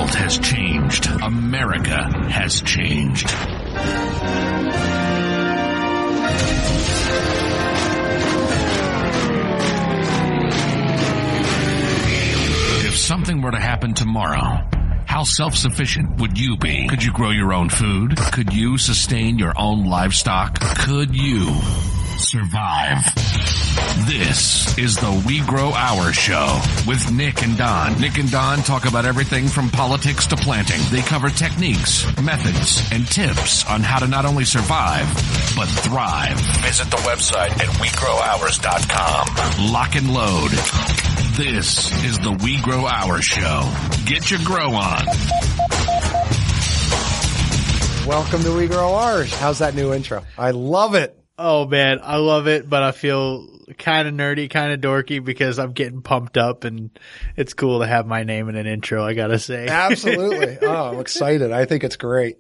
world has changed. America has changed. If something were to happen tomorrow, how self-sufficient would you be? Could you grow your own food? Could you sustain your own livestock? Could you survive? This is the We Grow Our Show with Nick and Don. Nick and Don talk about everything from politics to planting. They cover techniques, methods, and tips on how to not only survive, but thrive. Visit the website at WeGrowOurs.com. Lock and load. This is the We Grow Our Show. Get your grow on. Welcome to We Grow Ours. How's that new intro? I love it. Oh man, I love it, but I feel kind of nerdy, kind of dorky because I'm getting pumped up and it's cool to have my name in an intro, I gotta say. Absolutely. Oh, I'm excited. I think it's great.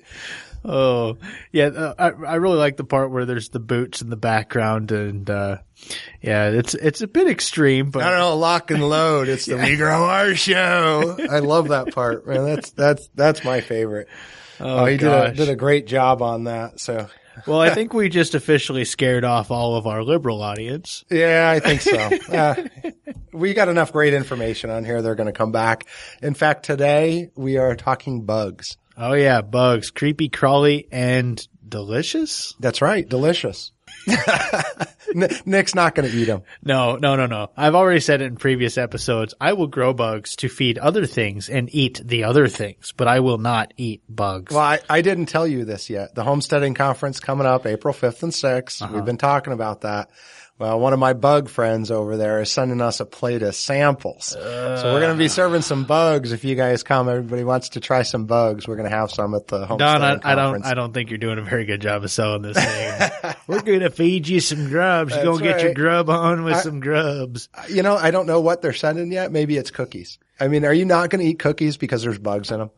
Oh, yeah. I really like the part where there's the boots in the background and, yeah, it's a bit extreme, but I don't know, lock and load. It's the We Grow Ours Show. I love that part, man. That's my favorite. Oh, he gosh. did a great job on that. So. Well, I think we just officially scared off all of our liberal audience. Yeah, I think so. We got enough great information on here. They're going to come back. In fact, today we are talking bugs. Oh yeah, bugs. Creepy, crawly, and delicious? That's right. Delicious. Nick's not going to eat them. No. I've already said it in previous episodes. I will grow bugs to feed other things and eat the other things, but I will not eat bugs. Well, I didn't tell you this yet. The homesteading conference coming up April 5th and 6th. Uh-huh. We've been talking about that. Well, one of my bug friends over there is sending us a plate of samples. So we're going to be serving some bugs if you guys come. Everybody wants to try some bugs. We're going to have some at the homesteading conference. I don't think you're doing a very good job of selling this thing. We're going to feed you some grubs. You're going to get your grub on with some grubs. You know, I don't know what they're sending yet. Maybe it's cookies. I mean, are you not going to eat cookies because there's bugs in them?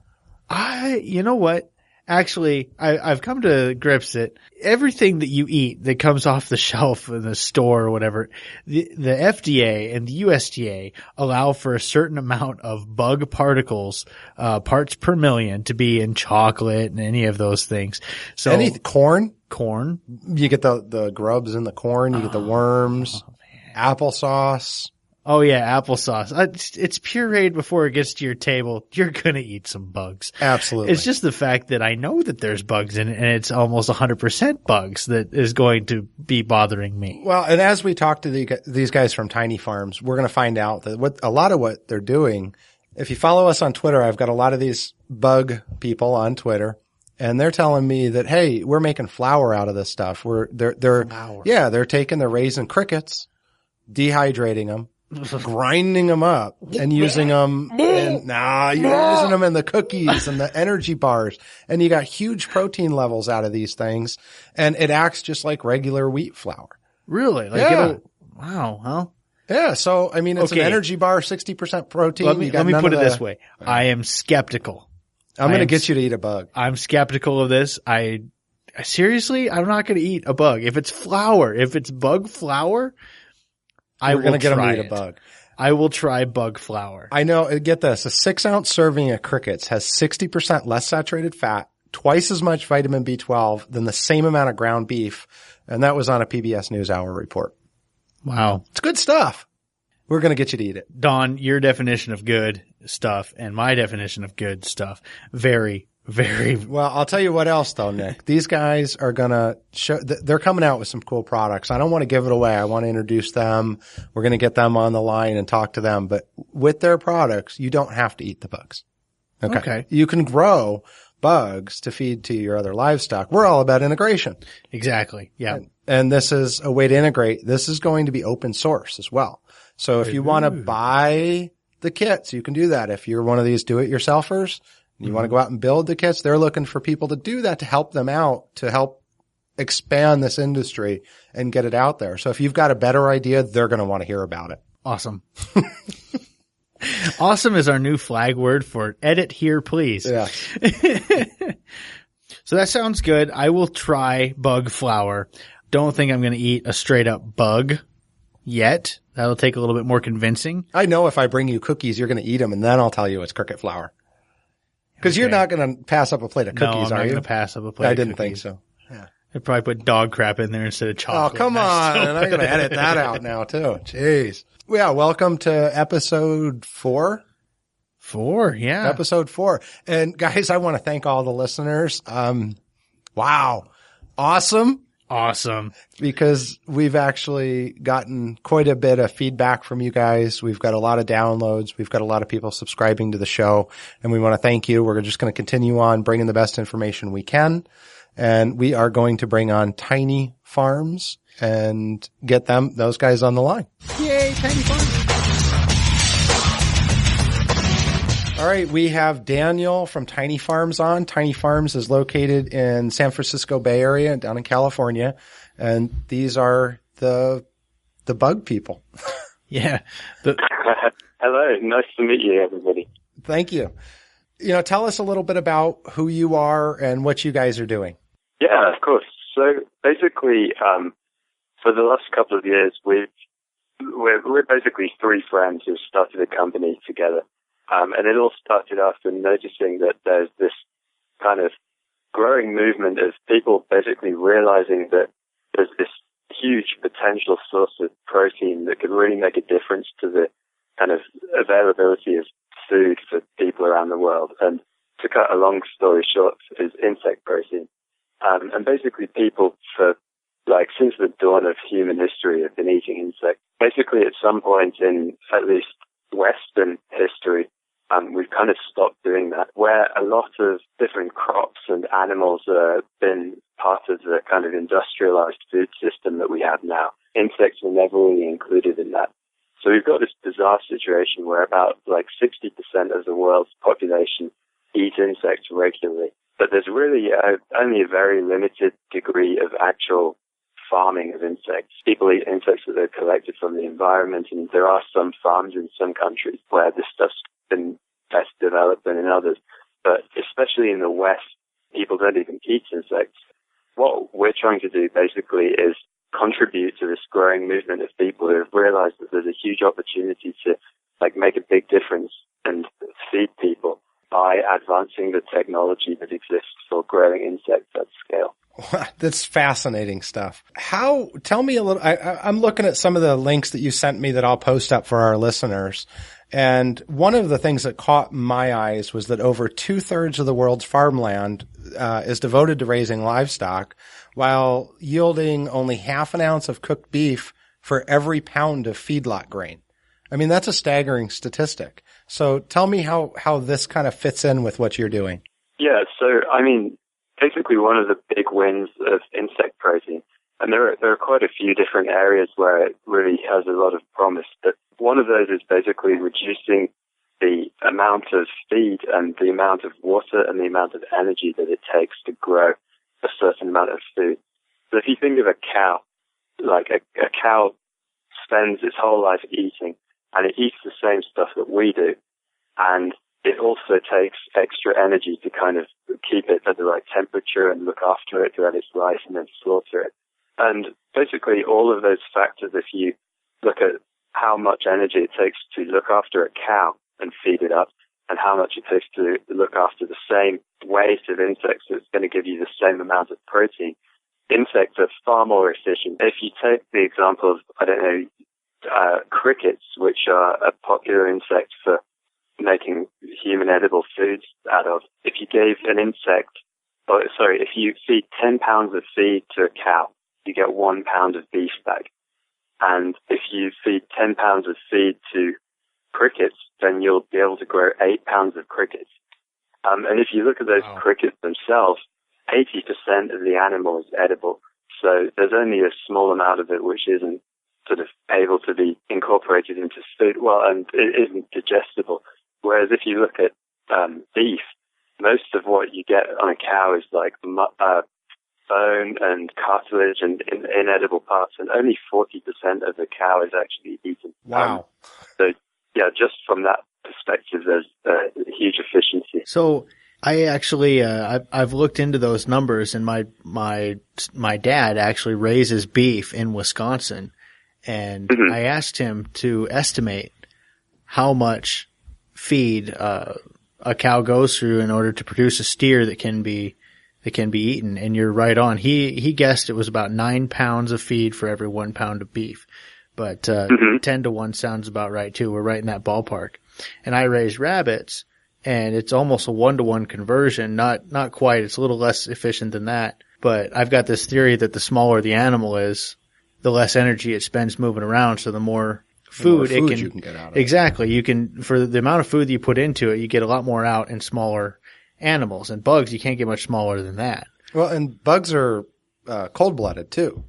You know what? Actually, I've come to grips that everything that you eat that comes off the shelf in the store or whatever, the FDA and the USDA allow for a certain amount of bug particles, parts per million to be in chocolate and any of those things. So corn, you get the grubs in the corn, you get the worms, applesauce. Oh yeah, applesauce. It's pureed before it gets to your table. You're going to eat some bugs. Absolutely. It's just the fact that I know that there's bugs in it and it's almost 100% bugs that is going to be bothering me. Well, and as we talk to these guys from tiny farms, we're going to find out that a lot of what they're doing, if you follow us on Twitter, I've got a lot of these bug people on Twitter. And they're telling me that, hey, we're making flour out of this stuff. They're taking the raisin crickets, dehydrating them, grinding them up and using them you're using them in the cookies and the energy bars, and you got huge protein levels out of these things, and it acts just like regular wheat flour. Really? Wow. Huh? Yeah. So, I mean, it's an energy bar, 60% protein. Let me put it this way. I am skeptical. I'm going to get you to eat a bug. I'm skeptical of this. Seriously, I'm not going to eat a bug. If it's flour, if it's bug flour, We're going to get them to eat a bug. I will try bug flour. I know. Get this. A 6-ounce serving of crickets has 60% less saturated fat, twice as much vitamin B12 than the same amount of ground beef. And that was on a PBS NewsHour report. Wow. It's good stuff. We're going to get you to eat it. Don, your definition of good stuff and my definition of good stuff, very, very. Well, I'll tell you what else though, Nick. These guys are going to they're coming out with some cool products. I don't want to give it away. I want to introduce them. We're going to get them on the line and talk to them. But with their products, you don't have to eat the bugs. Okay. You can grow bugs to feed to your other livestock. We're all about integration. Exactly. Yeah. And this is a way to integrate. This is going to be open source as well. So if you want to buy the kits, you can do that. If you're one of these do-it-yourselfers, you want to go out and build the kits, they're looking for people to do that, to help them out, to help expand this industry and get it out there. So if you've got a better idea, they're going to want to hear about it. Awesome. Awesome is our new flag word for edit here, please. Yeah. So that sounds good. I will try bug flour. Don't think I'm going to eat a straight up bug yet. That'll take a little bit more convincing. I know if I bring you cookies, you're going to eat them, and then I'll tell you it's cricket flour. Because you're not going to pass up a plate of cookies, no, I'm are not you? going to pass up a plate I of didn't cookies. think so. Yeah. I'd probably put dog crap in there instead of Oh, chocolate. come on. I'm going to edit that out now, too. Jeez. Yeah, welcome to episode 4. 4, yeah. Episode 4. And guys, I want to thank all the listeners. Wow. Awesome. Awesome. Because we've actually gotten quite a bit of feedback from you guys. We've got a lot of downloads. We've got a lot of people subscribing to the show, and we want to thank you. We're just going to continue on bringing the best information we can. And we are going to bring on Tiny Farms and get those guys on the line. Yay, Tiny Farms. All right, we have Daniel from Tiny Farms on. Tiny Farms is located in San Francisco Bay Area down in California, and these are the bug people. Yeah. Hello, nice to meet you, everybody. Thank you. Tell us a little bit about who you are and what you guys are doing. Yeah, of course. So basically, for the last couple of years, we're basically 3 friends who started a company together. And it all started after noticing that there's this kind of growing movement of people basically realizing that there's this huge potential source of protein that could really make a difference to the kind of availability of food for people around the world. And to cut a long story short, is insect protein. And basically people since the dawn of human history have been eating insects. Basically at some point in at least Western history, we've kind of stopped doing that, where a lot of different crops and animals have been part of the kind of industrialized food system that we have now. Insects were never really included in that. So we've got this bizarre situation where about 60% of the world's population eat insects regularly. But there's really only a very limited degree of actual farming of insects. People eat insects that they've collected from the environment, and there are some farms in some countries where this stuff's been best developed than in others. But especially in the West, people don't even eat insects. What we're trying to do basically is contribute to this growing movement of people who have realized that there's a huge opportunity to make a big difference and feed people by advancing the technology that exists for growing insects at scale. That's fascinating stuff. Tell me a little, I'm looking at some of the links that you sent me that I'll post up for our listeners. And one of the things that caught my eyes was that over 2/3 of the world's farmland is devoted to raising livestock, while yielding only half an ounce of cooked beef for every pound of feedlot grain. I mean, that's a staggering statistic. So tell me how this kind of fits in with what you're doing. Yeah, so, basically one of the big wins of insect protein, and there are quite a few different areas where it really has a lot of promise, but one of those is basically reducing the amount of feed and the amount of water and the amount of energy that it takes to grow a certain amount of food. So if you think of a cow, a cow spends its whole life eating, and it eats the same stuff that we do, and it also takes extra energy to kind of keep it at the right temperature and look after it throughout its life and then slaughter it. And basically all of those factors, if you look at how much energy it takes to look after a cow and feed it up, and how much it takes to look after the same weight of insects that's going to give you the same amount of protein, insects are far more efficient. If you take the example of, crickets, which are a popular insect for making human edible foods out of, if you feed 10 pounds of feed to a cow, you get 1 pound of beef back. And if you feed 10 pounds of feed to crickets, then you'll be able to grow 8 pounds of crickets. And if you look at those crickets themselves, 80% of the animal is edible. So there's only a small amount of it which isn't sort of able to be incorporated into food, and it isn't digestible. Whereas if you look at beef, most of what you get on a cow is bone and cartilage and inedible parts, and only 40% of the cow is actually eaten. Wow. Just from that perspective, there's a huge efficiency. So I actually, I've looked into those numbers, and my dad actually raises beef in Wisconsin, and I asked him to estimate how much feed a cow goes through in order to produce a steer that can be eaten. And you're right on. He guessed it was about 9 pounds of feed for every 1 pound of beef. But 10 to 1 sounds about right too. We're right in that ballpark. And I raise rabbits, and it's almost a 1-to-1 conversion. Not quite. It's a little less efficient than that. But I've got this theory that the smaller the animal is, the less energy it spends moving around. So the more food it can, you can get out of exactly. You can, for the amount of food that you put into it, you get a lot more out in smaller animals. And bugs, you can't get much smaller than that. Well, and bugs are cold-blooded too,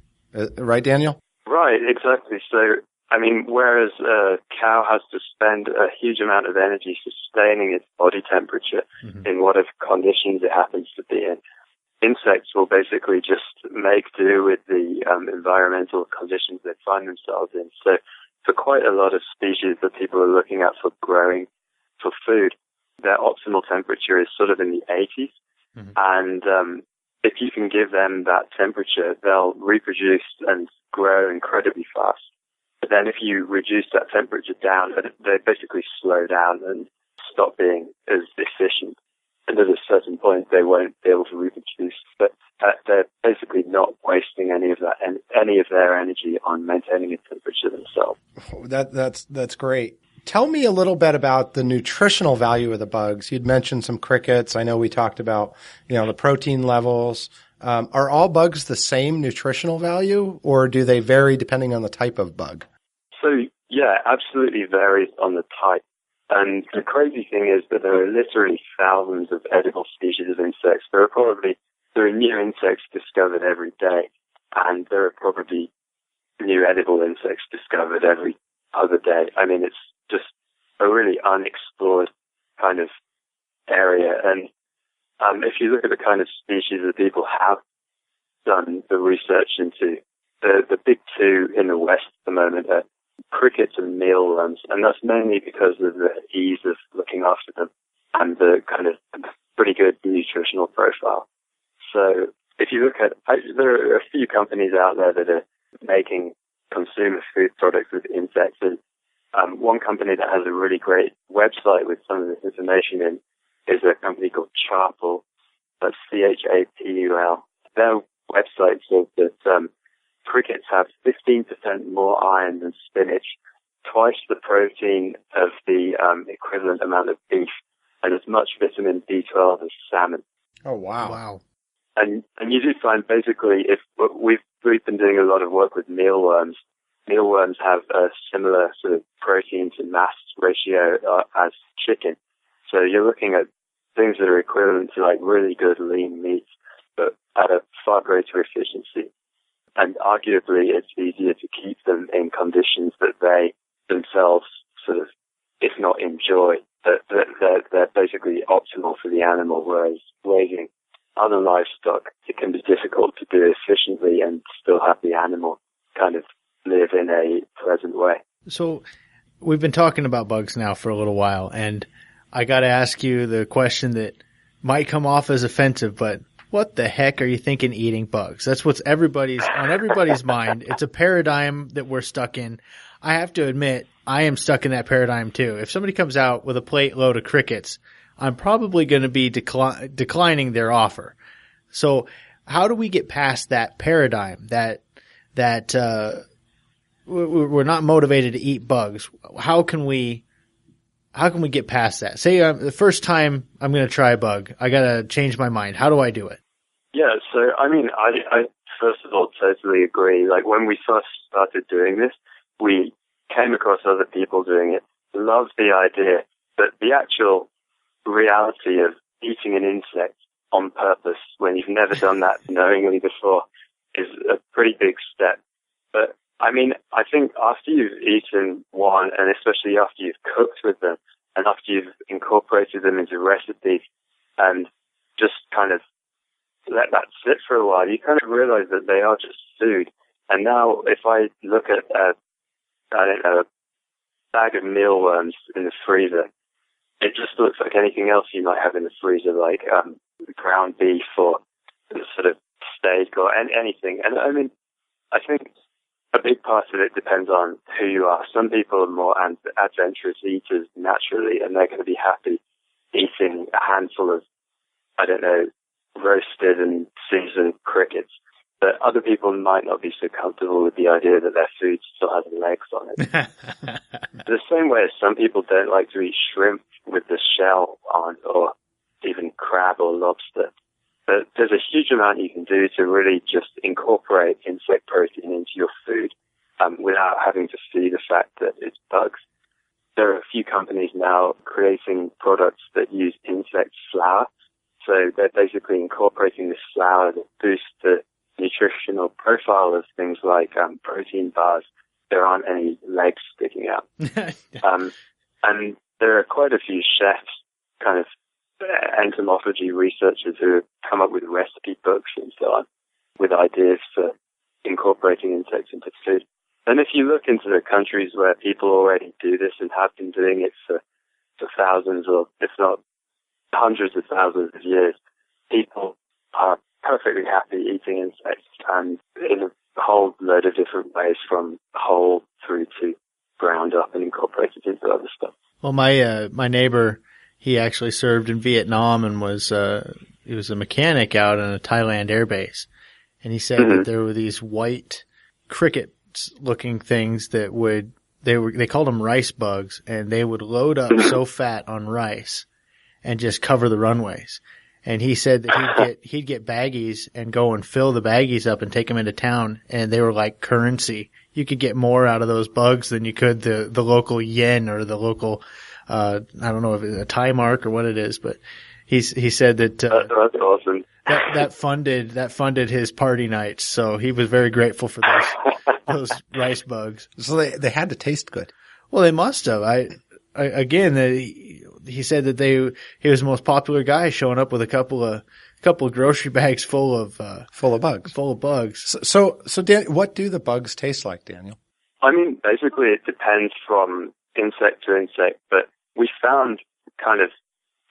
right, Daniel? Right, exactly. So, I mean, whereas a cow has to spend a huge amount of energy sustaining its body temperature in whatever conditions it happens to be in, insects will basically just make do with the environmental conditions they find themselves in. So for quite a lot of species that people are looking at for growing for food, their optimal temperature is sort of in the 80s. And if you can give them that temperature, they'll reproduce and grow incredibly fast. But then if you reduce that temperature down, they basically slow down and stop being as efficient. And at a certain point, they won't be able to reproduce. But they're basically not wasting any of their energy on maintaining a temperature themselves. That's great. Tell me a little bit about the nutritional value of the bugs. You'd mentioned some crickets. I know we talked about, the protein levels. Are all bugs the same nutritional value, or do they vary depending on the type of bug? So, yeah, absolutely varies on the type. And the crazy thing is that there are literally thousands of edible species of insects. There are new insects discovered every day, and there are probably new edible insects discovered every other day. I mean, it's just a really unexplored kind of area. And if you look at the kind of species that people have done the research into, the big two in the West at the moment are crickets and mealworms, and that's mainly because of the ease of looking after them and the kind of pretty good nutritional profile. So if you look at, there are a few companies out there that are making consumer food products with insects, and one company that has a really great website with some of this information in is a company called Charpul. That's Chapul. Their website says that crickets have 15% more iron than spinach, twice the protein of the equivalent amount of beef, and as much vitamin B12 as salmon. Oh, wow. And you do find basically, if we've been doing a lot of work with mealworms. Mealworms have a similar sort of protein to mass ratio as chicken. So you're looking at things that are equivalent to like really good lean meats, but at a far greater efficiency. And arguably, it's easier to keep them in conditions that they themselves sort of, if not enjoy, that they're basically optimal for the animal, whereas raising other livestock, it can be difficult to do efficiently and still have the animal kind of live in a pleasant way. So we've been talking about bugs now for a little while, and I got to ask you the question that might come off as offensive, but what the heck are you thinking eating bugs? That's what's on everybody's mind. It's a paradigm that we're stuck in. I have to admit, I am stuck in that paradigm too. If somebody comes out with a plate load of crickets, I'm probably going to be declining their offer. So how do we get past that paradigm that we're not motivated to eat bugs? How can we get past that? Say the first time I'm going to try a bug, I got to change my mind. How do I do it? Yeah, so I mean, I first of all totally agree. Like when we first started doing this, we came across other people doing it, loved the idea, but the actual reality of eating an insect on purpose when you've never done that knowingly before is a pretty big step. But I mean, I think after you've eaten one, and especially after you've cooked with them, and after you've incorporated them into recipes, and just kind of let that sit for a while, you kind of realize that they are just food. And now, if I look at a bag of mealworms in the freezer, it just looks like anything else you might have in the freezer, like ground beef or sort of steak or anything. And I mean, I think a big part of it depends on who you are. Some people are more adventurous eaters naturally, and they're going to be happy eating a handful of, I don't know, roasted and seasoned crickets. But other people might not be so comfortable with the idea that their food still has legs on it. The same way as some people don't like to eat shrimp with the shell on, or even crab or lobster. But there's a huge amount you can do to really just incorporate insect protein into your food without having to feed the fact that it's bugs. There are a few companies now creating products that use insect flour. So they're basically incorporating this flour that boosts the nutritional profile of things like protein bars. There aren't any legs sticking out. And there are quite a few chefs, kind of entomology researchers, who have come up with recipe books and so on with ideas for incorporating insects into food. And if you look into the countries where people already do this and have been doing it for thousands, or if not hundreds of thousands of years, people are perfectly happy eating insects, and in a whole load of different ways, from whole through to ground up and incorporated into other stuff. Well, my neighbor, he actually served in Vietnam and he was a mechanic out on a Thailand air base. And he said that there were these white cricket-looking things that they called them rice bugs, and they would load up so fat on rice and just cover the runways. And he said that he'd get baggies and go and fill the baggies up and take them into town, and they were like currency. You could get more out of those bugs than you could the local yen or the local, I don't know if it's a Thai mark or what it is, but he said that, that's awesome. that funded his party nights. So he was very grateful for those rice bugs. So they had to taste good. Well, they must have. He said that he was the most popular guy, showing up with a couple of grocery bags full of bugs. So Dan, what do the bugs taste like, Daniel? I mean, basically it depends from insect to insect, but we found kind of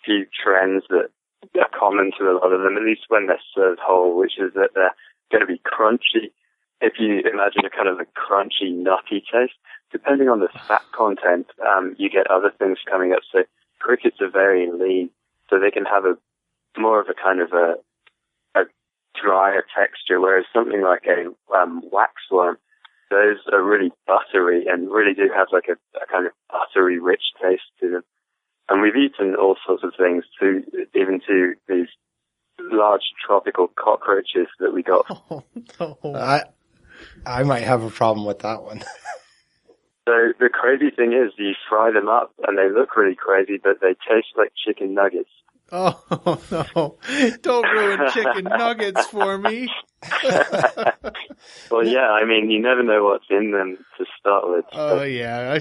few trends that are common to a lot of them, at least when they're served whole, which is that they're going to be crunchy. If you imagine a kind of a crunchy, nutty taste, depending on the fat content, you get other things coming up. So crickets are very lean, so they can have more of a kind of a drier texture, whereas something like a waxworm, those are really buttery and really do have like a kind of buttery, rich taste to them. And we've eaten all sorts of things, even to these large tropical cockroaches that we got. Oh, no. I might have a problem with that one. So the crazy thing is, you fry them up and they look really crazy, but they taste like chicken nuggets. Oh, no. Don't ruin chicken nuggets for me. Well, yeah, I mean, you never know what's in them to start with. Oh, yeah.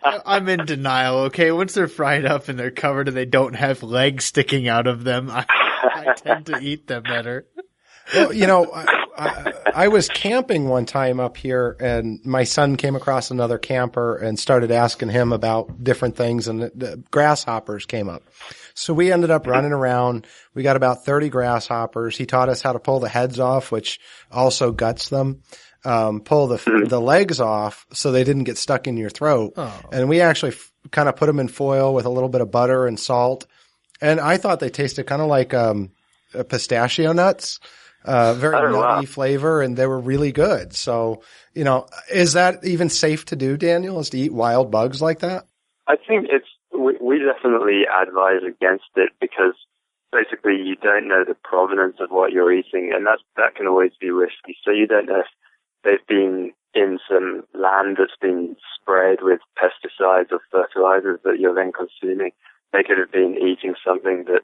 I'm in denial, okay? Once they're fried up and they're covered and they don't have legs sticking out of them, I tend to eat them better. Well, you know, I was camping one time up here, and my son came across another camper and started asking him about different things, and the grasshoppers came up. So we ended up running around. We got about 30 grasshoppers. He taught us how to pull the heads off, which also guts them. Pull the legs off so they didn't get stuck in your throat. Oh. And we actually kind of put them in foil with a little bit of butter and salt. And I thought they tasted kind of like pistachio nuts. Very nutty flavor, and they were really good. So, you know, is that even safe to do, Daniel, is to eat wild bugs like that? I think we definitely advise against it, because basically you don't know the provenance of what you're eating, and that can always be risky. So you don't know if they've been in some land that's been sprayed with pesticides or fertilizers that you're then consuming. They could have been eating something that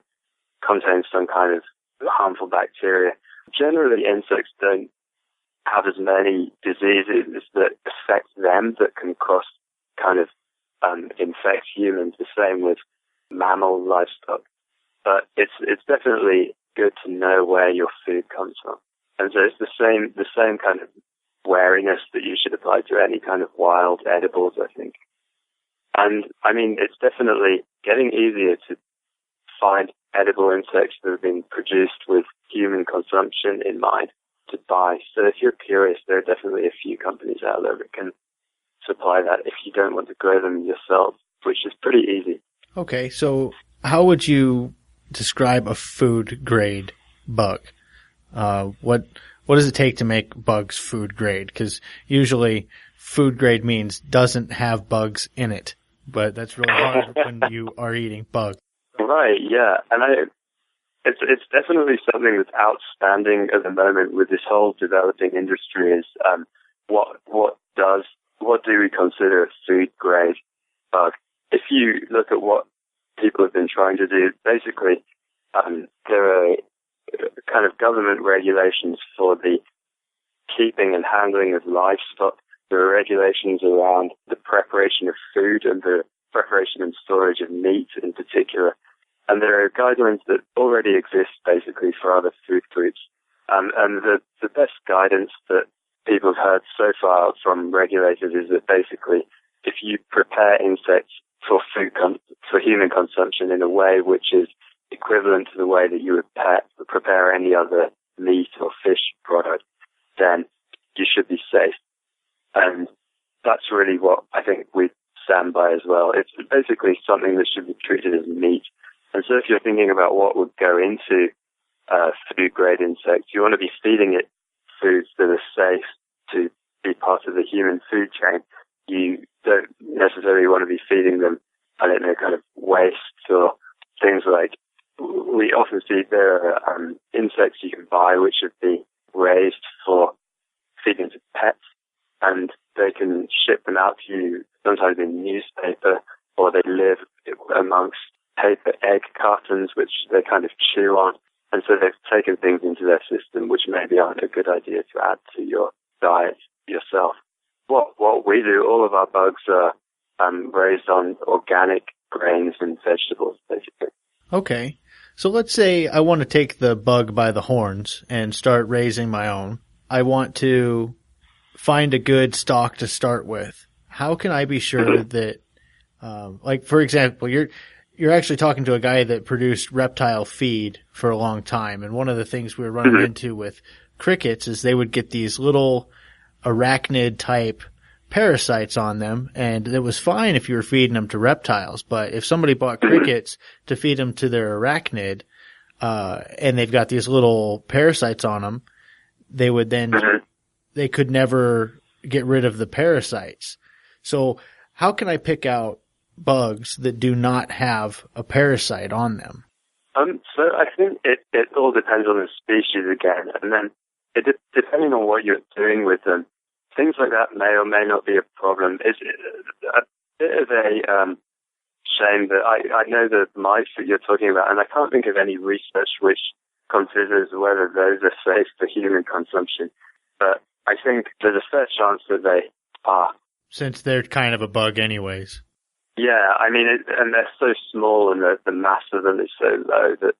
contains some kind of harmful bacteria. Generally, insects don't have as many diseases that affect them that can cross kind of infect humans. The same with mammal livestock. But it's definitely good to know where your food comes from. And so it's the same kind of wariness that you should apply to any kind of wild edibles, I think. And I mean, it's definitely getting easier to find edible insects that have been produced with human consumption in mind to buy. So if you're curious, there are definitely a few companies out there that can supply that if you don't want to grow them yourself, which is pretty easy. Okay, so how would you describe a food grade bug? What does it take to make bugs food grade? Because usually food grade means doesn't have bugs in it, but that's really hard when you are eating bugs. Right, yeah. And it's definitely something that's outstanding at the moment with this whole developing industry is what do we consider a food grade bug? If you look at what people have been trying to do, basically there are kind of government regulations for the keeping and handling of livestock. There are regulations around the preparation of food and the preparation and storage of meat in particular. And there are guidelines that already exist basically for other food groups. And the best guidance that people have heard so far from regulators is that basically if you prepare insects for for human consumption in a way which is equivalent to the way that you would prepare any other meat or fish product, then you should be safe. And that's really what I think we stand by as well. It's basically something that should be treated as meat. And so if you're thinking about what would go into food-grade insects, you want to be feeding it foods that are safe to be part of the human food chain. You don't necessarily want to be feeding them, I don't know, kind of waste or things like, we often see there are insects you can buy which have been raised for feeding to pets, and they can ship them out to you sometimes in newspaper, or they live amongst paper egg cartons which they kind of chew on, and so they've taken things into their system which maybe aren't a good idea to add to your diet yourself. What we do, all of our bugs are raised on organic grains and vegetables, basically. Okay. So let's say I want to take the bug by the horns and start raising my own. I want to find a good stock to start with. How can I be sure that, like, for example, you're actually talking to a guy that produced reptile feed for a long time. And one of the things we were running into with crickets is they would get these little arachnid type parasites on them. And it was fine if you were feeding them to reptiles. But if somebody bought crickets to feed them to their arachnid, and they've got these little parasites on them, they would then, they could never get rid of the parasites. So how can I pick out bugs that do not have a parasite on them? So I think it all depends on the species again, and then depending on what you're doing with them, things like that may or may not be a problem. It's a bit of a shame that I know the mice that you're talking about, and I can't think of any research which considers whether those are safe for human consumption, but I think there's a fair chance that they are. Since they're kind of a bug anyways. Yeah, I mean, and they're so small and the mass of them is so low that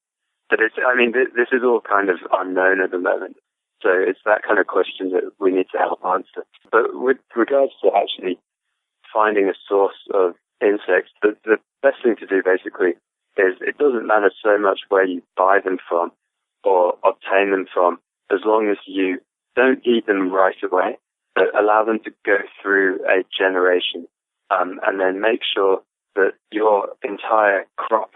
it's, I mean, this is all kind of unknown at the moment. So it's that kind of question that we need to help answer. But with regards to actually finding a source of insects, the best thing to do basically is it doesn't matter so much where you buy them from or obtain them from, as long as you don't eat them right away, but allow them to go through a generation. And then make sure that your entire crop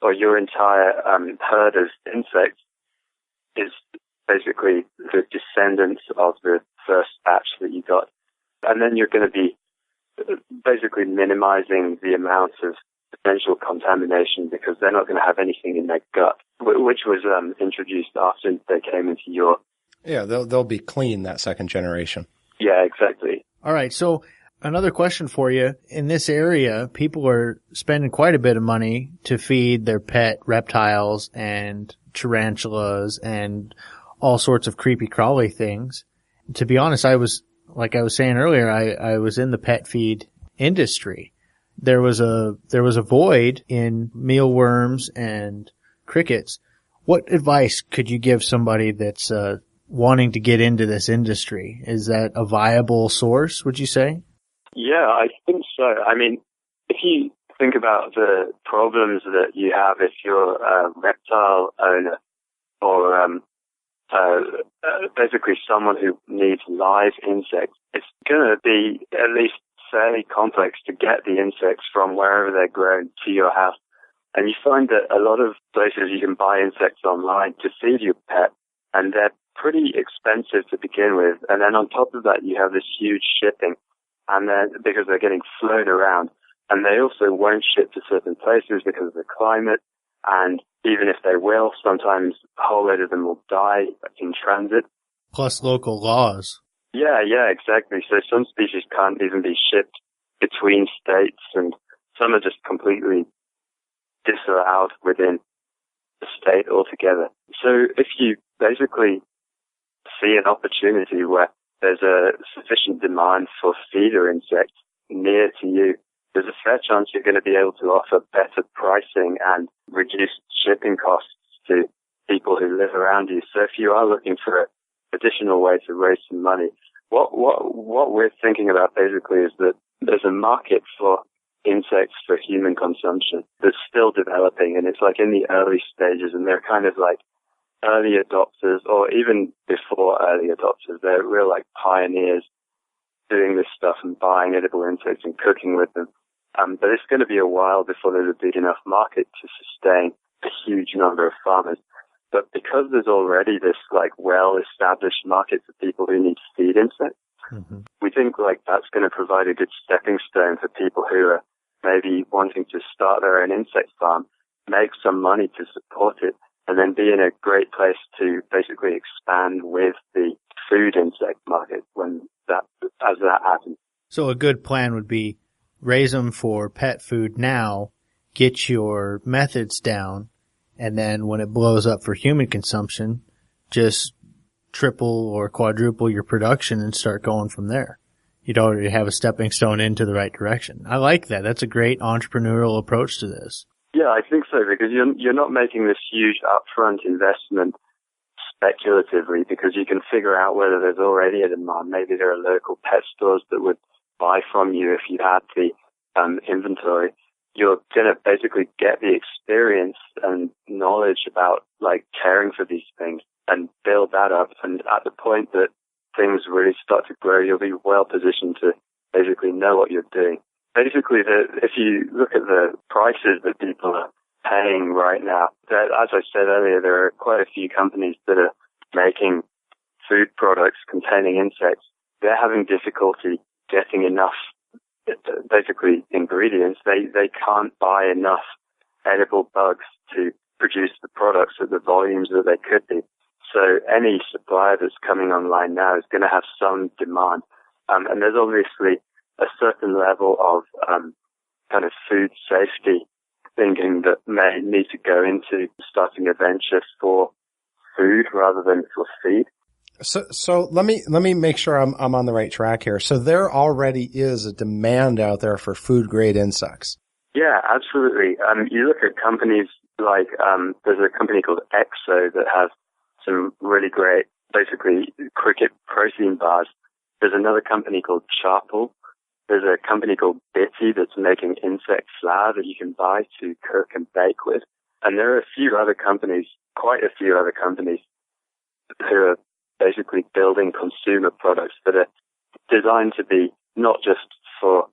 or your entire herd of insects is basically the descendants of the first batch that you got. And then you're going to be basically minimizing the amount of potential contamination because they're not going to have anything in their gut, which was introduced after they came into your... Yeah, they'll be clean, that second generation. Yeah, exactly. All right, so another question for you. In this area, people are spending quite a bit of money to feed their pet reptiles and tarantulas and all sorts of creepy crawly things. To be honest, like I was saying earlier, I was in the pet feed industry. There was a void in mealworms and crickets. What advice could you give somebody that's wanting to get into this industry? Is that a viable source, would you say? Yeah, I think so. I mean, if you think about the problems that you have if you're a reptile owner or basically someone who needs live insects, it's going to be at least fairly complex to get the insects from wherever they're grown to your house. And you find that a lot of places you can buy insects online to feed your pet, and they're pretty expensive to begin with. And then on top of that, you have this huge shipping, and then because they're getting flown around, and they also won't ship to certain places because of the climate. And even if they will, sometimes a whole load of them will die in transit. Plus local laws. Yeah, exactly. So some species can't even be shipped between states, and some are just completely disallowed within the state altogether. So if you basically see an opportunity where there's a sufficient demand for feeder insects near to you, there's a fair chance you're going to be able to offer better pricing and reduced shipping costs to people who live around you. So if you are looking for an additional way to raise some money, what we're thinking about basically is that there's a market for insects for human consumption that's still developing, and it's like in the early stages, and they're kind of like early adopters, or even before early adopters. They're real like pioneers doing this stuff and buying edible insects and cooking with them. But it's going to be a while before there's a big enough market to sustain a huge number of farmers. But because there's already this like well-established market for people who need to feed insects, we think like that's going to provide a good stepping stone for people who are maybe wanting to start their own insect farm, make some money to support it, and then be in a great place to basically expand with the food insect market as that happens. So a good plan would be raise them for pet food now, get your methods down, and then when it blows up for human consumption, just triple or quadruple your production and start going from there. You'd already have a stepping stone into the right direction. I like that. That's a great entrepreneurial approach to this. Yeah, I think so, because you're not making this huge upfront investment speculatively, because you can figure out whether there's already a demand. Maybe there are local pet stores that would buy from you if you had the inventory. You're going to basically get the experience and knowledge about like caring for these things and build that up. And at the point that things really start to grow, you'll be well positioned to basically know what you're doing. Basically, if you look at the prices that people are paying right now, as I said earlier, there are quite a few companies that are making food products containing insects. They're having difficulty getting enough, basically, ingredients. They can't buy enough edible bugs to produce the products at the volumes that they could be. So any supplier that's coming online now is going to have some demand. And there's obviously a certain level of kind of food safety thinking that may need to go into starting a venture for food rather than for feed. So let me make sure I'm on the right track here. So there already is a demand out there for food grade insects. Yeah, absolutely. You look at companies like there's a company called Exo that has some really great, basically cricket protein bars. There's another company called Charpal. There's a company called Bitty that's making insect flour that you can buy to cook and bake with. And there are quite a few other companies who are basically building consumer products that are designed to be not just for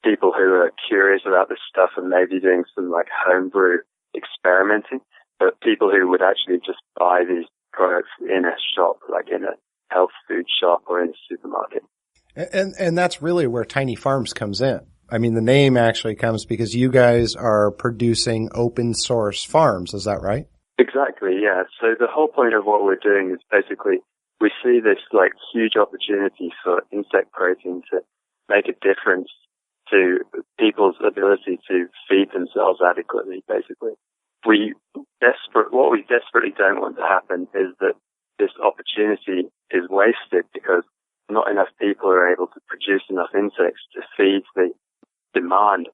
people who are curious about this stuff and maybe doing some like homebrew experimenting, but people who would actually just buy these products in a shop, like in a health food shop or in a supermarket. And that's really where Tiny Farms comes in. I mean, the name actually comes because you guys are producing open source farms. Is that right? Exactly, yeah. So the whole point of what we're doing is basically we see this like huge opportunity for insect protein to make a difference to people's ability to feed themselves adequately, basically. What we desperately don't want to happen is that this opportunity is wasted because not enough people are able to produce enough insects to feed the demand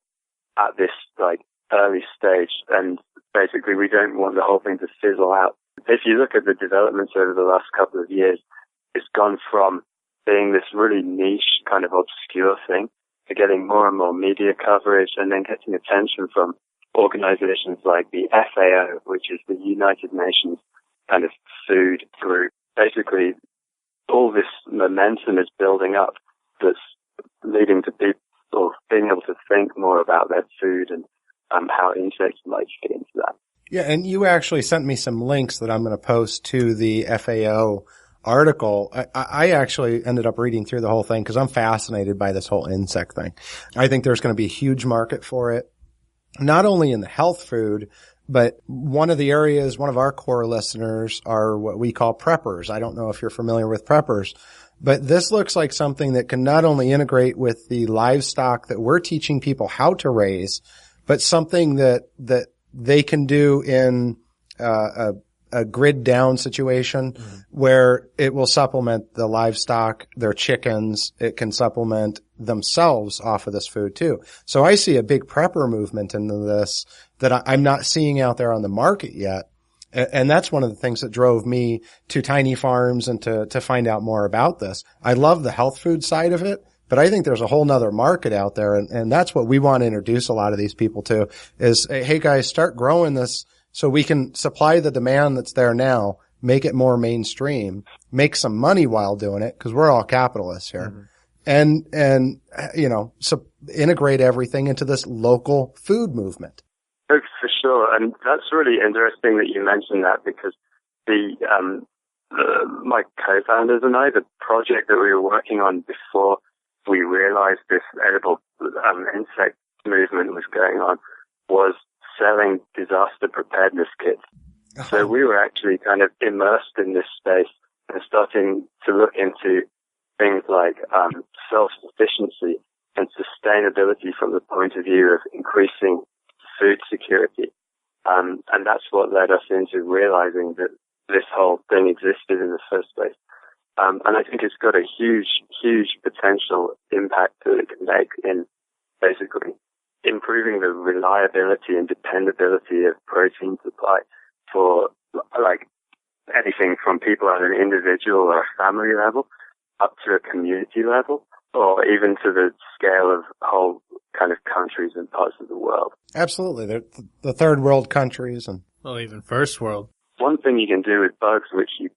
at this like early stage. And basically we don't want the whole thing to fizzle out. If you look at the developments over the last couple of years, it's gone from being this really niche kind of obscure thing to getting more and more media coverage and then getting attention from organizations like the FAO, which is the United Nations kind of food group. Basically, all this momentum is building up that's leading to people being able to think more about their food and how insects might fit into that. Yeah, and you actually sent me some links that I'm going to post to the FAO article. I actually ended up reading through the whole thing because I'm fascinated by this whole insect thing. I think there's going to be a huge market for it, not only in the health food, but one of our core listeners are what we call preppers. I don't know if you're familiar with preppers, but this looks like something that can not only integrate with the livestock that we're teaching people how to raise, but something that they can do in a grid down situation where it will supplement the livestock, their chickens. It can supplement themselves off of this food too. So I see a big prepper movement into this that I'm not seeing out there on the market yet. And that's one of the things that drove me to Tiny Farms and to find out more about this. I love the health food side of it, but I think there's a whole nother market out there. And that's what we want to introduce a lot of these people to is, hey guys, start growing this so we can supply the demand that's there now, make it more mainstream, make some money while doing it, because we're all capitalists here. And so integrate everything into this local food movement. Oh, for sure. And that's really interesting that you mentioned that, because my co-founders and I, the project that we were working on before we realized this edible insect movement was going on was selling disaster preparedness kits. So we were actually kind of immersed in this space and starting to look into things like self-sufficiency and sustainability from the point of view of increasing food security. And that's what led us into realizing that this whole thing existed in the first place. And I think it's got a huge, huge potential impact that it can make in basically improving the reliability and dependability of protein supply for like anything from people at an individual or a family level up to a community level, or even to the scale of whole kind of countries and parts of the world. Absolutely. The third world countries and even first world. One thing you can do with bugs, which you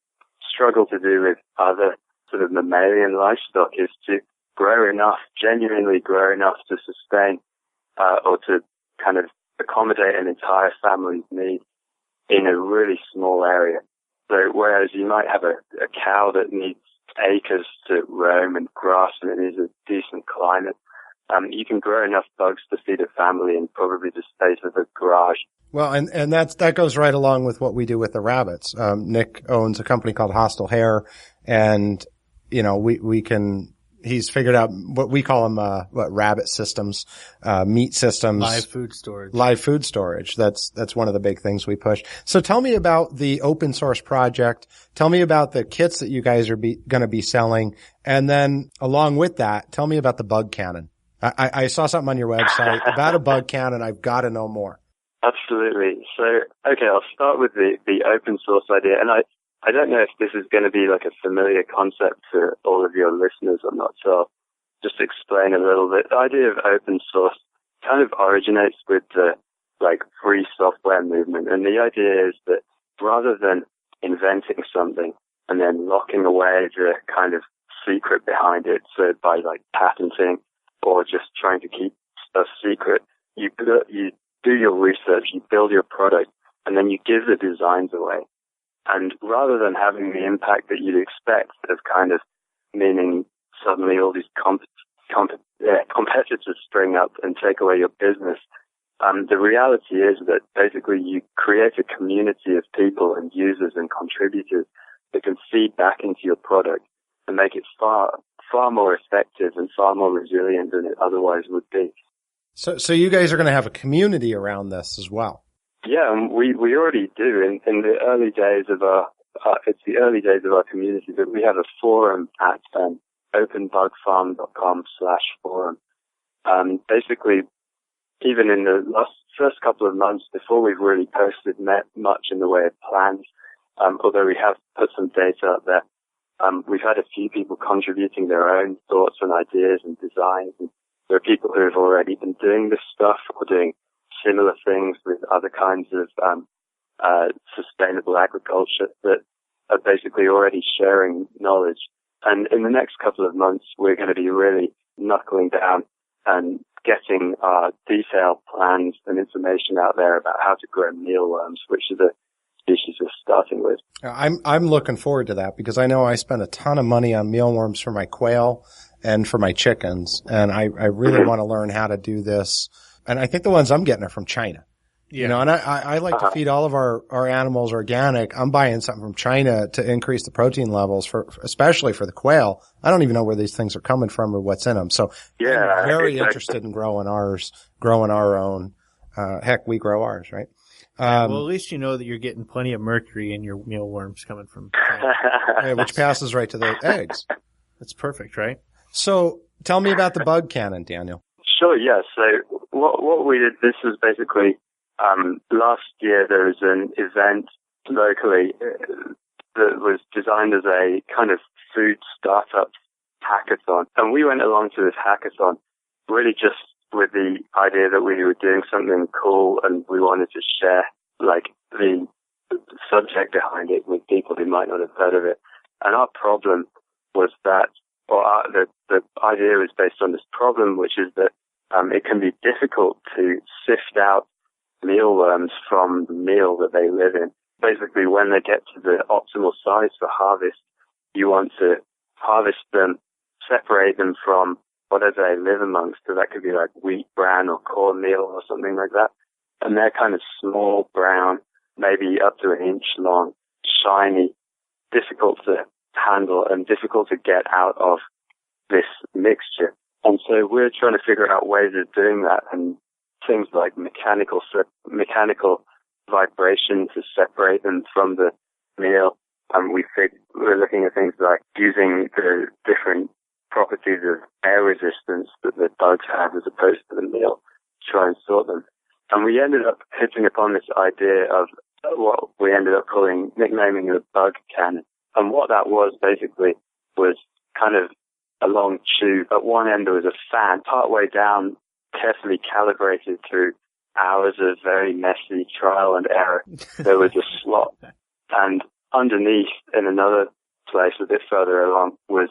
struggle to do with other sort of mammalian livestock, is to genuinely grow enough to sustain or to kind of accommodate an entire family's needs in a really small area. So whereas you might have a cow that needs acres to roam and grass and it needs a decent climate, you can grow enough bugs to feed a family in probably the space of a garage. Well, and that goes right along with what we do with the rabbits. Nick owns a company called Hostile Hair, and he's figured out what we call them, rabbit systems, meat systems. Live food storage. That's one of the big things we push. So tell me about the open source project. Tell me about the kits that you guys are going to be selling. And then along with that, tell me about the bug cannon. I saw something on your website about a bug cannon. I've got to know more. Absolutely. So, okay, I'll start with the open source idea. And I don't know if this is going to be like a familiar concept to all of your listeners or not, so I'll just explain a little bit. The idea of open source kind of originates with the free software movement, and the idea is that rather than inventing something and then locking away the kind of secret behind it, so by patenting or just trying to keep stuff secret, you do your research, you build your product, and then you give the designs away. And rather than having the impact that you'd expect of kind of meaning suddenly all these competitors spring up and take away your business, the reality is that basically you create a community of people and users and contributors that can feed back into your product and make it far, far more effective and far more resilient than it otherwise would be. So you guys are going to have a community around this as well. Yeah, and we already do. In the early days of it's the early days of our community, but we have a forum at openbugfarm.com/forum. Basically, even in the first couple of months before we've really posted much in the way of plans, although we have put some data up there, we've had a few people contributing their own thoughts and ideas and designs. And there are people who have already been doing this stuff or doing similar things with other kinds of sustainable agriculture that are basically already sharing knowledge. And in the next couple of months, we're going to be really knuckling down and getting detailed plans and information out there about how to grow mealworms, which are the species we're starting with. I'm looking forward to that because I know I spend a ton of money on mealworms for my quail and for my chickens, and I really want to learn how to do this. And I think the ones I'm getting are from China. Yeah. You know, and I like to feed all of our animals organic. I'm buying something from China to increase the protein levels especially for the quail. I don't even know where these things are coming from or what's in them. So yeah, I'm very interested in growing our own. Heck, we grow ours, right? Well, at least you know that you're getting plenty of mercury in your mealworms coming from China. Which passes right to the eggs. That's perfect, right? So tell me about the bug cannon, Daniel. Sure, yeah. So what we did, this was basically, last year there was an event locally that was designed as a kind of food startup hackathon. And we went along to this hackathon really just with the idea that we were doing something cool and we wanted to share like the subject behind it with people who might not have heard of it. And our problem was that, the idea was based on this problem, which is that it can be difficult to sift out mealworms from the meal that they live in. Basically, when they get to the optimal size for harvest, you want to harvest them, separate them from whatever they live amongst. So that could be like wheat bran or cornmeal or something like that. And they're kind of small, brown, maybe up to an inch long, shiny, difficult to handle and difficult to get out of this mixture. And so we're trying to figure out ways of doing that, and things like mechanical vibration to separate them from the meal. And we're looking at things like using the different properties of air resistance that the bugs have as opposed to the meal to try and sort them. And we ended up hitting upon this idea of what we ended up nicknaming the bug cannon. And what that was basically was kind of a long tube. At one end there was a fan, partway down, carefully calibrated through hours of very messy trial and error. There was a slot. And underneath, in another place a bit further along, was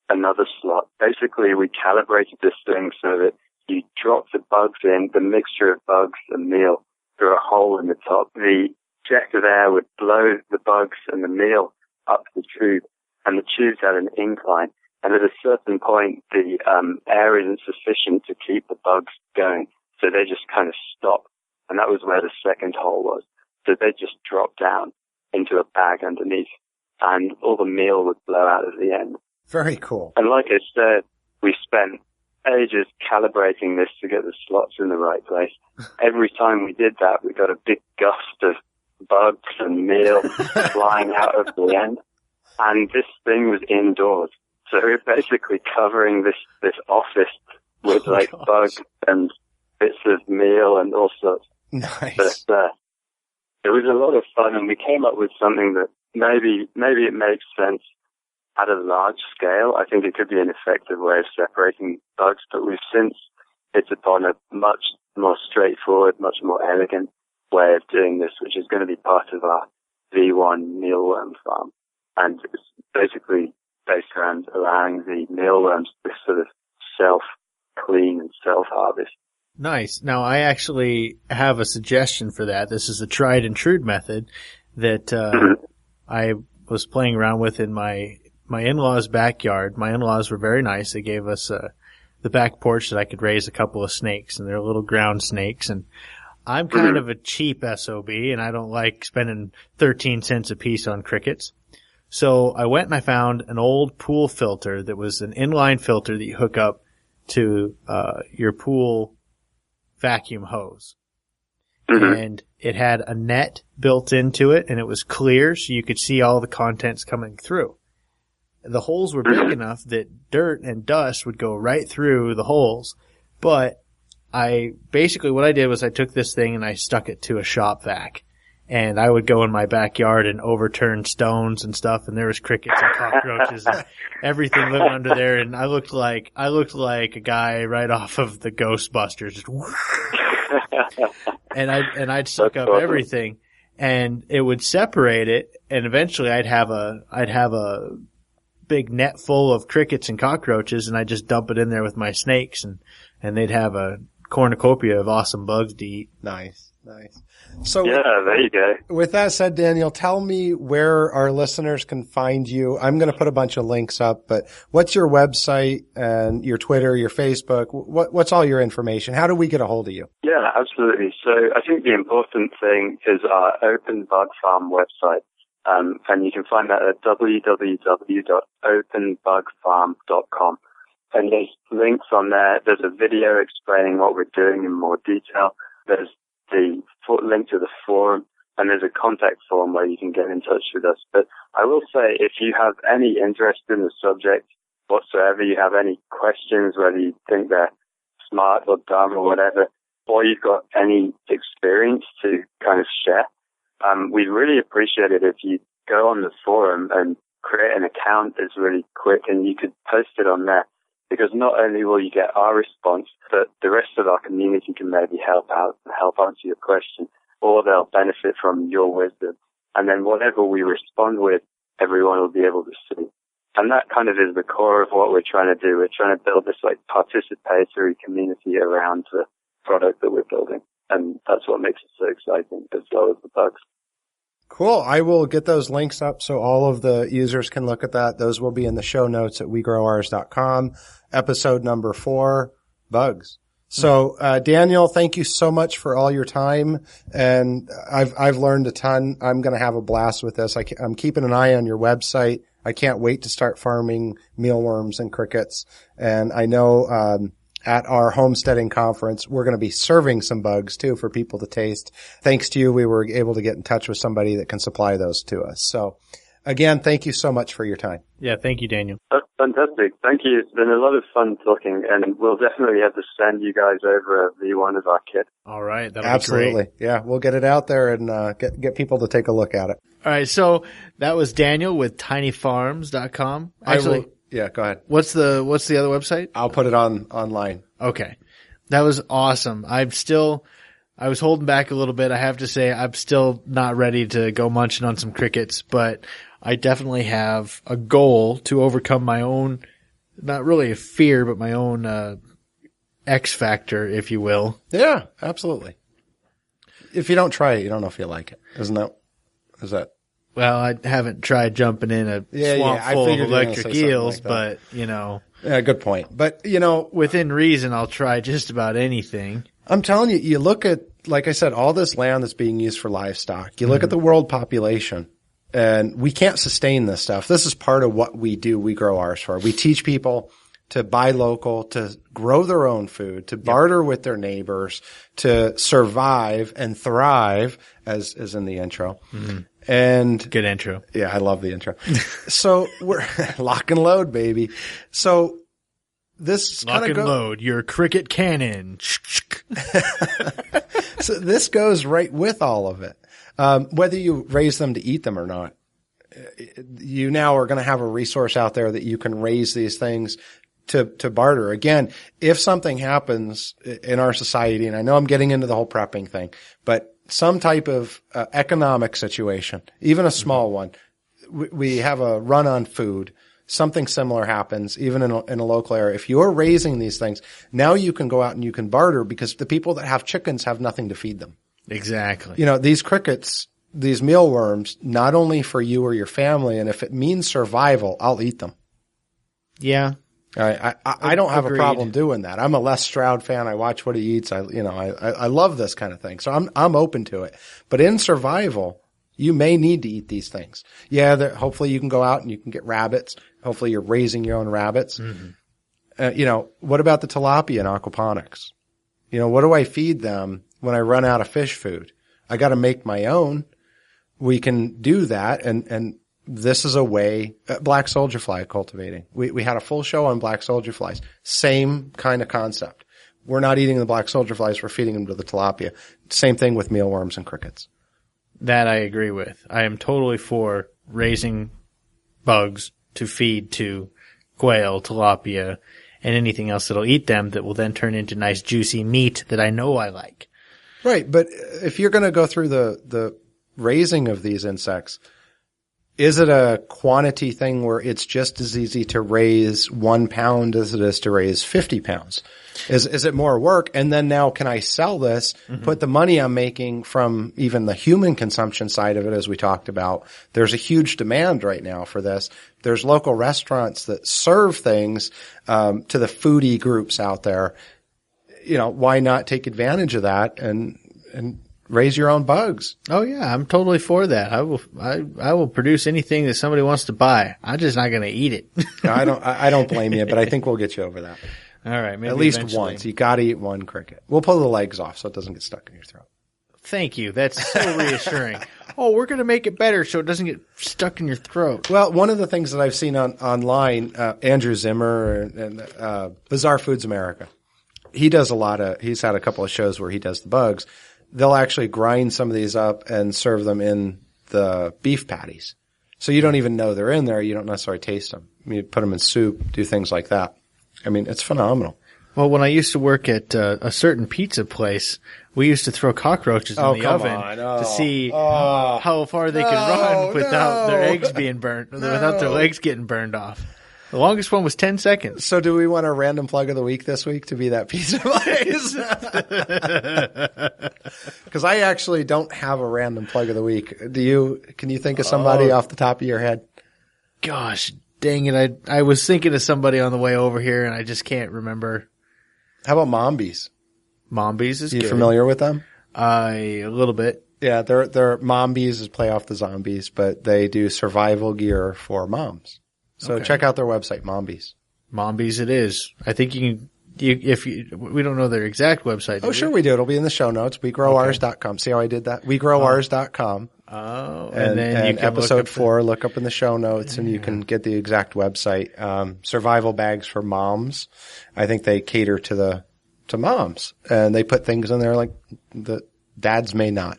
another slot. Basically, we calibrated this thing so that you drop the bugs in, the mixture of bugs and meal, through a hole in the top. The jet of air would blow the bugs and the meal up the tube, and the tube's at an incline. And at a certain point, the air isn't sufficient to keep the bugs going, so they just kind of stop. And that was where the second hole was. So they just drop down into a bag underneath, and all the meal would blow out at the end. Very cool. And like I said, we spent ages calibrating this to get the slots in the right place. Every time we did that, we got a big gust of bugs and meal flying out of the end. And this thing was indoors. So we're basically covering this office with bugs and bits of meal and all sorts. Nice. But it was a lot of fun, and we came up with something that maybe it makes sense at a large scale. I think it could be an effective way of separating bugs, but we've since hit upon a much more straightforward, much more elegant way of doing this, which is going to be part of our V1 mealworm farm. And it's basically based around allowing the mealworms to sort of self-clean and self-harvest. Nice. Now, I actually have a suggestion for that. This is a tried and true method that I was playing around with in my in-laws' backyard. My in-laws were very nice. They gave us the back porch that I could raise a couple of snakes, and they're little ground snakes. And I'm kind of a cheap SOB, and I don't like spending 13 cents a piece on crickets. So I went and I found an old pool filter that was an inline filter that you hook up to your pool vacuum hose. And it had a net built into it, and it was clear, so you could see all the contents coming through. The holes were big enough that dirt and dust would go right through the holes. But what I did was I took this thing and I stuck it to a shop vac. And I would go in my backyard and overturn stones and stuff, and there was crickets and cockroaches and everything living under there. And I looked like a guy right off of the Ghostbusters. Just and I'd suck up everything, and it would separate it. And eventually I'd have a big net full of crickets and cockroaches, and I'd just dump it in there with my snakes and and they'd have a cornucopia of awesome bugs to eat. Nice. So Yeah, there you go. with that said, Daniel, tell me where our listeners can find you. I'm going to put a bunch of links up, but what's your website and your Twitter, your Facebook? What's all your information? How do we get a hold of you? Yeah, absolutely. So I think the important thing is our Open Bug Farm website. And you can find that at www.openbugfarm.com. And there's links on there. There's a video explaining what we're doing in more detail. There's the link to the forum, and there's a contact form where you can get in touch with us. But I will say, if you have any interest in the subject whatsoever, you have any questions, whether you think they're smart or dumb or whatever, or you've got any experience to kind of share, we'd really appreciate it if you go on the forum and create an account that's really quick, and you could post it on there. Because not only will you get our response, but the rest of our community can maybe help out and help answer your question, or they'll benefit from your wisdom. And then whatever we respond with, everyone will be able to see. And that kind of is the core of what we're trying to do. We're trying to build this like participatory community around the product that we're building. And that's what makes it so exciting, as well as the bugs. Cool. I will get those links up so all of the users can look at that. Those will be in the show notes at WeGrowOurs.com. Episode number 4, bugs. So, Daniel, thank you so much for all your time. And I've learned a ton. I'm going to have a blast with this. I'm keeping an eye on your website. I can't wait to start farming mealworms and crickets. And I know, at our homesteading conference, we're going to be serving some bugs too for people to taste. Thanks to you, we were able to get in touch with somebody that can supply those to us. So again, thank you so much for your time. Yeah, thank you, Daniel. That's fantastic. Thank you. It's been a lot of fun talking, and we'll definitely have to send you guys over a V1 of our kit. All right. That'll Absolutely. be great. Yeah, we'll get it out there and get people to take a look at it. All right. So that was Daniel with tinyfarms.com. Actually, Yeah, go ahead. what's the other website? I'll put it online. Okay. That was awesome. I was holding back a little bit. I have to say I'm still not ready to go munching on some crickets, but I definitely have a goal to overcome my own, not really a fear, but my own, X factor, if you will. Yeah, absolutely. If you don't try it, you don't know if you like it. Is that? Well, I haven't tried jumping in a swamp I full of figured you were gonna electric say something eels, like that. but, you know, Yeah, good point. But, within reason, I'll try just about anything. I'm telling you, you look at, like I said, all this land that's being used for livestock. You look at the world population, and we can't sustain this stuff. This is part of what we do. We grow ours for. We teach people to buy local, to grow their own food, to barter with their neighbors, to survive and thrive, as in the intro. Mm-hmm. And Good intro. yeah, I love the intro. So we're lock and load, baby. So this Lock kind and of load your cricket cannon. So this goes right with all of it. Whether you raise them to eat them or not, you now are going to have a resource out there that you can raise these things to barter. Again, if something happens in our society, and I know I'm getting into the whole prepping thing, but some type of economic situation, even a small one, we have a run on food. Something similar happens, even in a local area. If you're raising these things, now you can go out and you can barter because the people that have chickens have nothing to feed them. Exactly. These crickets, these mealworms, not only for you or your family, and if it means survival, I'll eat them. Yeah. I don't have Agreed. a problem doing that. I'm a Les Stroud fan. I watch what he eats. I love this kind of thing. So I'm open to it. But in survival, you may need to eat these things. Yeah, hopefully you can go out and you can get rabbits. Hopefully you're raising your own rabbits. Mm-hmm. What about the tilapia in aquaponics? What do I feed them when I run out of fish food? I got to make my own. We can do that. And this is a way, black soldier fly cultivating. We had a full show on black soldier flies. Same kind of concept. We're not eating the black soldier flies. We're feeding them to the tilapia. Same thing with mealworms and crickets. That I agree with. I am totally for raising bugs to feed to quail, tilapia, and anything else that'll eat them that will then turn into nice juicy meat that I know I like. Right. But if you're going to go through the raising of these insects, Is it a quantity thing where it's just as easy to raise 1 pound as it is to raise 50 pounds? Is it more work? And then now can I sell this, put the money I'm making from even the human consumption side of it, as we talked about? There's a huge demand right now for this. There's local restaurants that serve things, to the foodie groups out there. You know, why not take advantage of that and raise your own bugs? Oh yeah, I'm totally for that. I will produce anything that somebody wants to buy. I'm just not going to eat it. I don't blame you, but I think we'll get you over that. All right, maybe at least eventually. once. You got to eat one cricket. We'll pull the legs off so it doesn't get stuck in your throat. Thank you. That's so reassuring. Oh, we're going to make it better so it doesn't get stuck in your throat. Well, one of the things that I've seen online, Andrew Zimmer and Bizarre Foods America, he's had a couple of shows where he does the bugs. They'll actually grind some of these up and serve them in the beef patties. So you don't even know they're in there. You don't necessarily taste them. You put them in soup, do things like that. I mean, it's phenomenal. Well, when I used to work at a certain pizza place, we used to throw cockroaches in the oven to see how far they could run without their eggs being burned, without their legs getting burned off. The longest one was 10 seconds. So do we want a random plug of the week this week to be that pizza place? Because I actually don't have a random plug of the week. Can you think of somebody off the top of your head? Gosh, dang it. I was thinking of somebody on the way over here and I just can't remember. How about Mombies? Mombies is good. You familiar with them? A little bit. Yeah, they're Mombies is play off the zombies, but they do survival gear for moms. So check out their website, Mombies. Mombies it is. I think we don't know their exact website. Oh, sure we do. It'll be in the show notes. WeGrowOurs.com. See how I did that? WeGrowOurs.com. Oh, and then you can episode 4, look up in the show notes and you can get the exact website. Survival bags for moms. I think they cater to moms and they put things in there like the dads may not.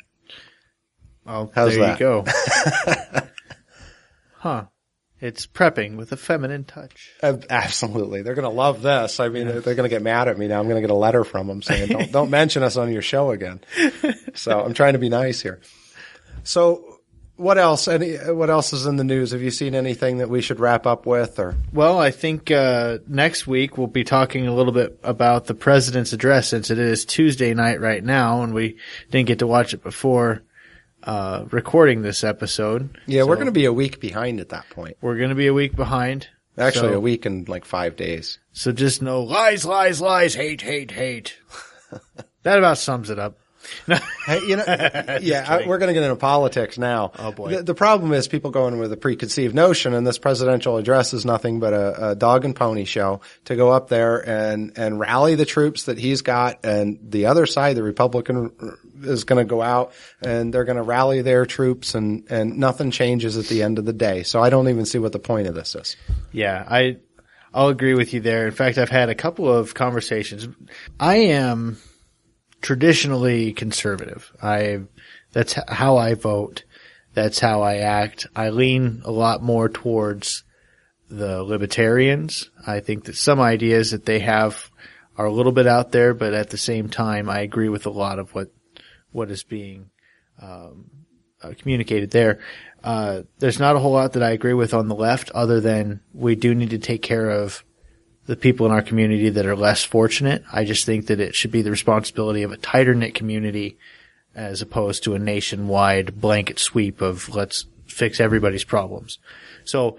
Oh, how's there that? You go. Huh. It's prepping with a feminine touch. Absolutely. They're going to love this. I mean, they're going to get mad at me now. I'm going to get a letter from them saying, don't mention us on your show again. So I'm trying to be nice here. So what else? What else is in the news? Have you seen anything that we should wrap up with? Or Well, I think next week we'll be talking a little bit about the president's address since it is Tuesday night right now and we didn't get to watch it before recording this episode. Yeah, we're going to be a week behind at that point. We're going to be a week behind. Actually, a week and like 5 days. So just know lies, lies, lies, hate, hate, hate. That about sums it up. Hey, we're going to get into politics now. Oh boy. The problem is people go in with a preconceived notion, and this presidential address is nothing but a dog and pony show to go up there and rally the troops that he's got, and the other side, the Republican, is going to go out and they're going to rally their troops, and nothing changes at the end of the day. So I don't even see what the point of this is. Yeah, I'll agree with you there. In fact, I've had a couple of conversations. I am traditionally conservative. That's how I vote. That's how I act. I lean a lot more towards the libertarians. I think that some ideas that they have are a little bit out there, but at the same time, I agree with a lot of what is being communicated there. There's not a whole lot that I agree with on the left, other than we do need to take care of the people in our community that are less fortunate. I just think that it should be the responsibility of a tighter knit community as opposed to a nationwide blanket sweep of let's fix everybody's problems. So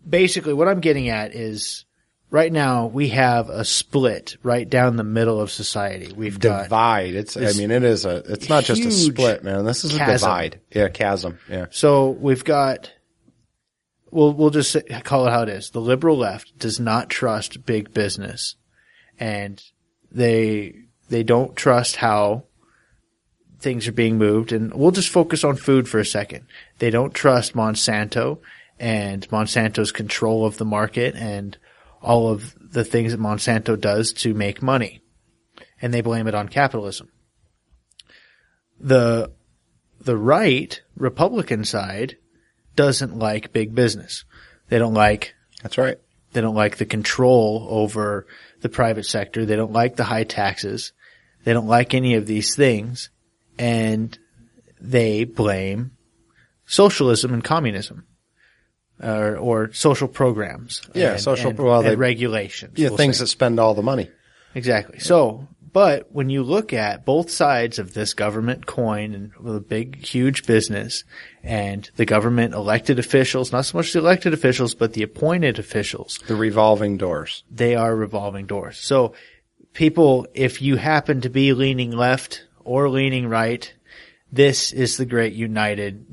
basically what I'm getting at is right now we have a split right down the middle of society. We've got divide. It's not just a split, man. This is a divide. Yeah, chasm. Yeah. So we've got, we'll just call it how it is. The liberal left does not trust big business, and they don't trust how things are being moved. And we'll just focus on food for a second. They don't trust Monsanto and Monsanto's control of the market and all of the things that Monsanto does to make money. And they blame it on capitalism. The right Republican side doesn't like big business. They don't like. That's right. They don't like the control over the private sector. They don't like the high taxes. They don't like any of these things. And they blame socialism and communism. or social programs. Yeah, and regulations. Yeah, things that spend all the money. Exactly. So, but when you look at both sides of this government coin and the big, huge business and the government elected officials, not so much the elected officials, but the appointed officials. The revolving doors. They are revolving doors. So people, if you happen to be leaning left or leaning right, this is the great uniting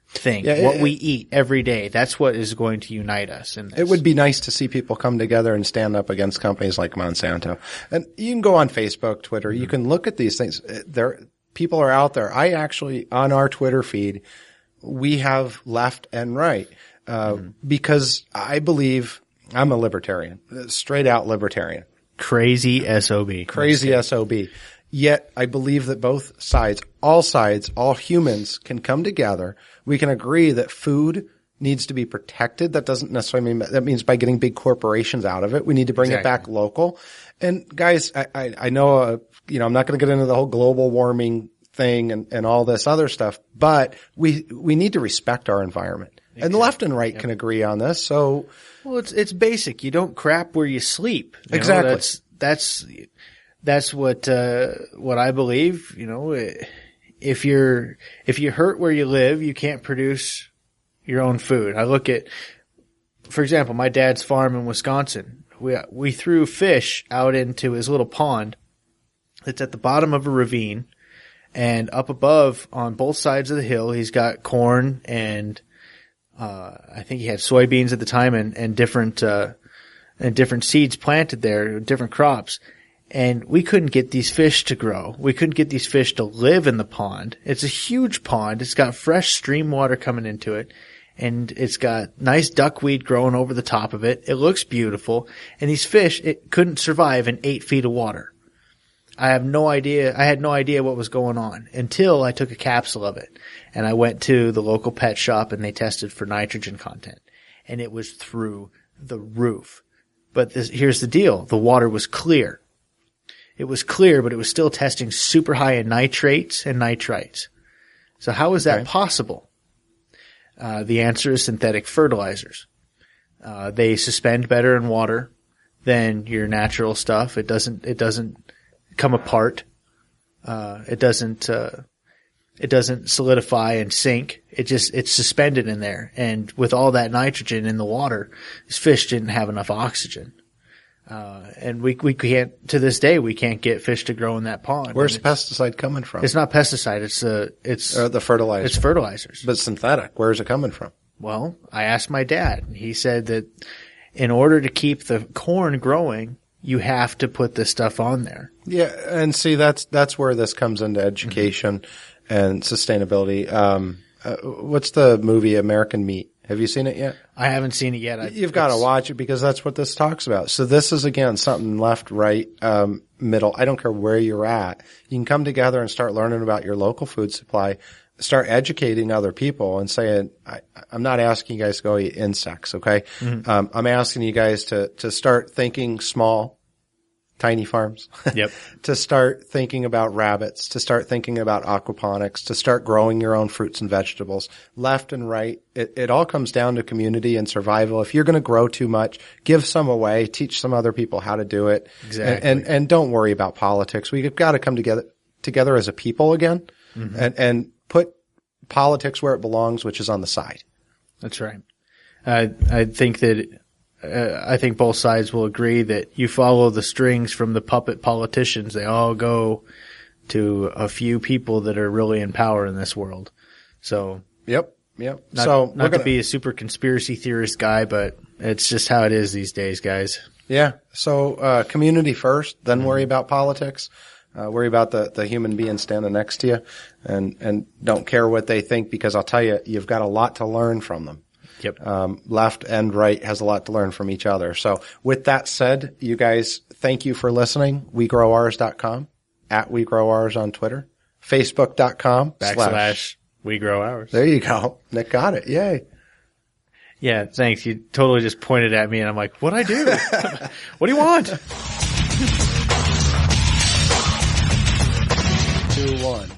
thing. Yeah, what we eat every day, that's what is going to unite us in this. It would be nice to see people come together and stand up against companies like Monsanto. And you can go on Facebook, Twitter, you can look at these things. People are out there. I actually, on our Twitter feed, we have left and right, because I believe I'm a libertarian, straight out libertarian. Crazy SOB. Crazy SOB. Yet I believe that both sides, all humans can come together. We can agree that food needs to be protected. That doesn't necessarily mean that means by getting big corporations out of it. We need to bring it back local. And guys, I know, I'm not going to get into the whole global warming thing and all this other stuff, but we need to respect our environment. Exactly. And the left and right can agree on this. So, well, it's basic. You don't crap where you sleep. Exactly. That's what I believe. If you hurt where you live, you can't produce your own food. I look at, for example, my dad's farm in Wisconsin. We threw fish out into his little pond that's at the bottom of a ravine, and up above on both sides of the hill, he's got corn and I think he had soybeans at the time and different seeds planted there, different crops. And we couldn't get these fish to grow. We couldn't get these fish to live in the pond. It's a huge pond. It's got fresh stream water coming into it. And it's got nice duckweed growing over the top of it. It looks beautiful. And these fish, it couldn't survive in 8 feet of water. I had no idea what was going on until I took a capsule of it. And I went to the local pet shop and they tested for nitrogen content. And it was through the roof. But here's the deal. The water was clear. It was clear, but it was still testing super high in nitrates and nitrites. So how is that possible? The answer is synthetic fertilizers. They suspend better in water than your natural stuff. It doesn't come apart. It doesn't solidify and sink. It's suspended in there. And with all that nitrogen in the water, these fish didn't have enough oxygen. And we can't, to this day, we can't get fish to grow in that pond. Where's the pesticide coming from? It's not pesticide. It's the fertilizer. It's fertilizers. But synthetic. Where's it coming from? Well, I asked my dad. He said that in order to keep the corn growing, you have to put this stuff on there. Yeah. And see, that's where this comes into education and sustainability. What's the movie American Meat? Have you seen it yet? I haven't seen it yet. You've got to watch it because that's what this talks about. So this is, again, something left, right, middle. I don't care where you're at. You can come together and start learning about your local food supply, start educating other people and saying, I'm not asking you guys to go eat insects, okay? Mm-hmm. I'm asking you guys to start thinking small, tiny farms. Yep. To start thinking about rabbits, to start thinking about aquaponics, to start growing your own fruits and vegetables. Left and right, it all comes down to community and survival. If you're going to grow too much, give some away, teach some other people how to do it. Exactly. And don't worry about politics. We've got to come together as a people again, and put politics where it belongs, which is on the side. That's right. I think that I think both sides will agree that you follow the strings from the puppet politicians. They all go to a few people that are really in power in this world. So, yep. Not to be a super conspiracy theorist guy, but it's just how it is these days, guys. Yeah. So, community first, then worry about politics. Worry about the human being standing next to you, and don't care what they think, because I'll tell you, you've got a lot to learn from them. Yep. Left and right has a lot to learn from each other. So with that said, you guys, thank you for listening. WeGrowOurs.com, at WeGrowOurs on Twitter, Facebook.com / WeGrowOurs. There you go. Nick got it. Yay. Yeah. Thanks. You totally just pointed at me and I'm like, what'd I do? What do you want? 2, 1.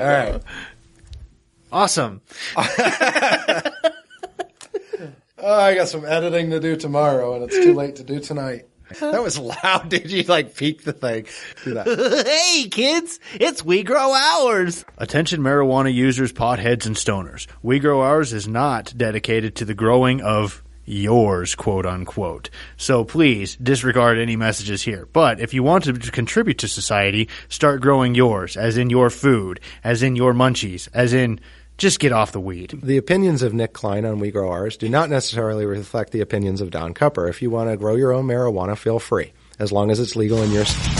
right. Awesome. Oh, I got some editing to do tomorrow, and it's too late to do tonight. That was loud, dude. You peeked the thing. Do that. Hey, kids, it's WeGrowOurs. Attention marijuana users, potheads, and stoners. WeGrowOurs is not dedicated to the growing of yours, quote unquote. So please disregard any messages here. But if you want to contribute to society, start growing yours, as in your food, as in your munchies, as in just get off the weed. The opinions of Nick Klein on We Grow Ours do not necessarily reflect the opinions of Don Cupper. If you want to grow your own marijuana, feel free, as long as it's legal in your state.